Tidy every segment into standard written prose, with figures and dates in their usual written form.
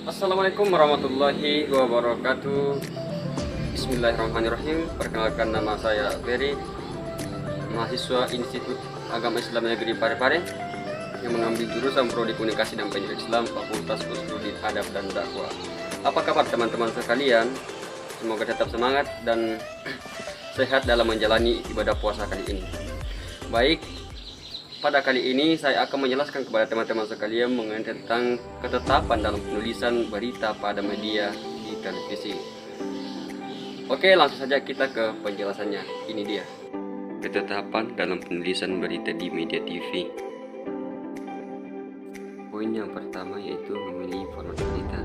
Assalamualaikum warahmatullahi wabarakatuh. Bismillahirrahmanirrahim. Perkenalkan, nama saya Ferry, mahasiswa Institut Agama Islam Negeri Parepare yang mengambil jurusan Prodi Komunikasi dan Pendidikan Islam, Fakultas Usuluddin Adab dan Dakwah. Apa kabar teman-teman sekalian? Semoga tetap semangat dan sehat dalam menjalani ibadah puasa kali ini. Baik, pada kali ini saya akan menjelaskan kepada teman-teman sekalian mengenai tentang ketetapan dalam penulisan berita pada media di televisi. Oke, langsung saja kita ke penjelasannya. Ini dia. Ketetapan dalam penulisan berita di media TV. Poin yang pertama yaitu memilih format berita.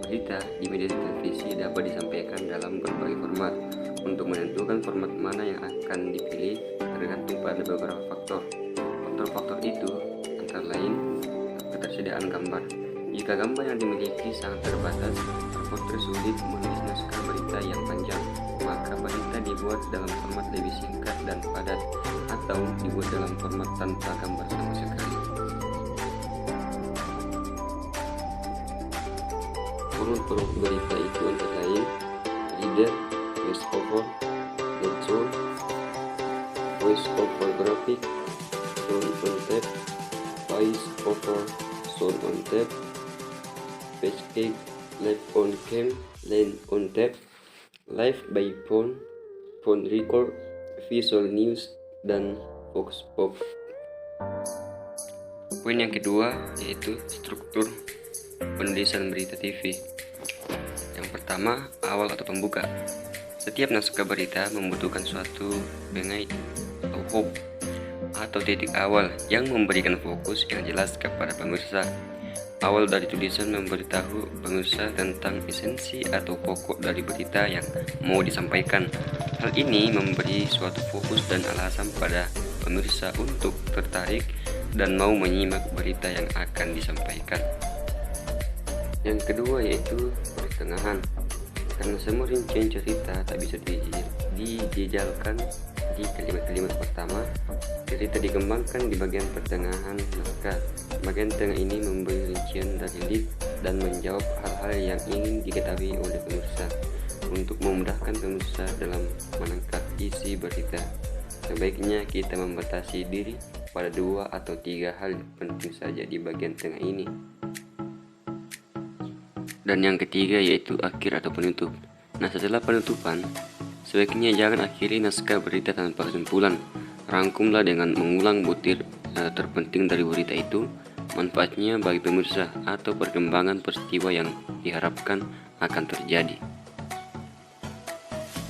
Berita di media televisi dapat disampaikan dalam berbagai format. Untuk menentukan format mana yang akan dipilih tergantung pada beberapa faktor. Faktor-faktor itu antara lain ketersediaan gambar. Jika gambar yang dimiliki sangat terbatas, reporter sulit menulis naskah berita yang panjang, maka berita dibuat dalam format lebih singkat dan padat atau dibuat dalam format tanpa gambar sama sekali. Format berita itu antara lain leader, voice over, lead, voice over graphic, sound on tape, voice over, sound on tape, page cake, live on cam, line on tape, live by phone, phone record, visual news, dan vox pop. Poin yang kedua yaitu struktur penulisan berita TV. Yang pertama, awal atau pembuka. Setiap naskah berita membutuhkan suatu bengait atau hook atau titik awal yang memberikan fokus yang jelas kepada pemirsa. Awal dari tulisan memberitahu pemirsa tentang esensi atau pokok dari berita yang mau disampaikan. Hal ini memberi suatu fokus dan alasan pada pemirsa untuk tertarik dan mau menyimak berita yang akan disampaikan. Yang kedua yaitu pertengahan. Karena semua rincian cerita tak bisa dijejalkan di kalimat-kalimat pertama, cerita dikembangkan di bagian pertengahan naskah. Bagian tengah ini memberi rincian dari lead dan menjawab hal-hal yang ingin diketahui oleh pemirsa. Untuk memudahkan pemirsa dalam menangkap isi berita, sebaiknya kita membatasi diri pada 2 atau 3 hal penting saja di bagian tengah ini. Dan yang ketiga yaitu akhir atau penutup. Nah, setelah penutupan, sebaiknya jangan akhiri naskah berita tanpa kesimpulan. Rangkumlah dengan mengulang butir terpenting dari berita itu, manfaatnya bagi pemirsa atau perkembangan peristiwa yang diharapkan akan terjadi.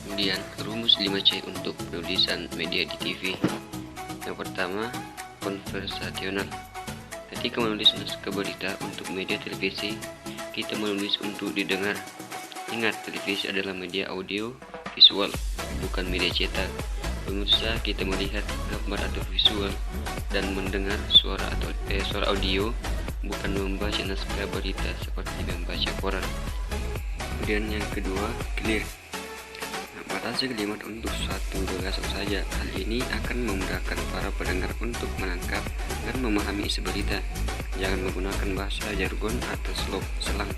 Kemudian, rumus 5C untuk penulisan media di TV. Yang pertama, konversasional. Ketika menulis naskah berita untuk media televisi, kita menulis untuk didengar. Ingat, televisi adalah media audio visual, bukan media cetak. Pemirsa, kita melihat gambar atau visual dan mendengar suara audio, bukan membaca naskah berita seperti membaca koran. Kemudian yang kedua, clear. Batasi kalimat untuk satu gagasan saja. Hal ini akan memudahkan para pendengar untuk menangkap dan memahami isi berita. Jangan menggunakan bahasa jargon atau selang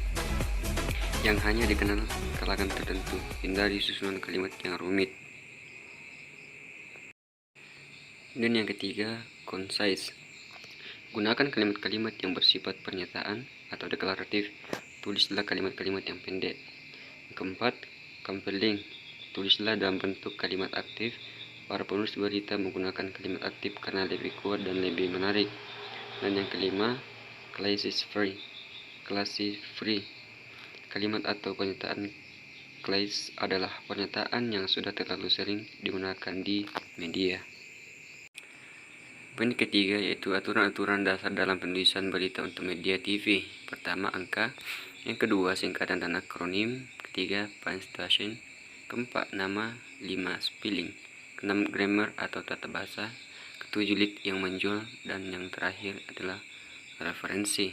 yang hanya dikenal kalangan tertentu. Hindari susunan kalimat yang rumit. Dan yang ketiga, concise. Gunakan kalimat-kalimat yang bersifat pernyataan atau deklaratif. Tulislah kalimat-kalimat yang pendek. Yang keempat, compelling. Tulislah dalam bentuk kalimat aktif. Para penulis berita menggunakan kalimat aktif karena lebih kuat dan lebih menarik. Dan yang kelima, classy free. Kalimat atau pernyataan class adalah pernyataan yang sudah terlalu sering digunakan di media. Poin ketiga yaitu aturan-aturan dasar dalam penulisan berita untuk media TV. Pertama, angka. Yang kedua, singkatan dan akronim. Ketiga, punctuation. Keempat, nama. 5, spelling. Keenam, grammar atau tata bahasa. Ketujuh, lead yang menjual. Dan yang terakhir adalah referensi.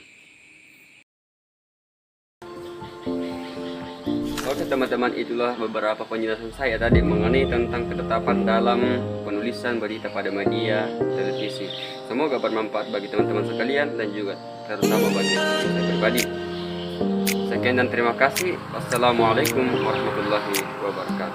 Oke teman-teman, itulah beberapa penjelasan saya tadi mengenai tentang ketetapan dalam penulisan berita pada media televisi. Semoga bermanfaat bagi teman-teman sekalian dan juga terutama bagi saya pribadi. Sekian dan terima kasih. Wassalamualaikum warahmatullahi wabarakatuh.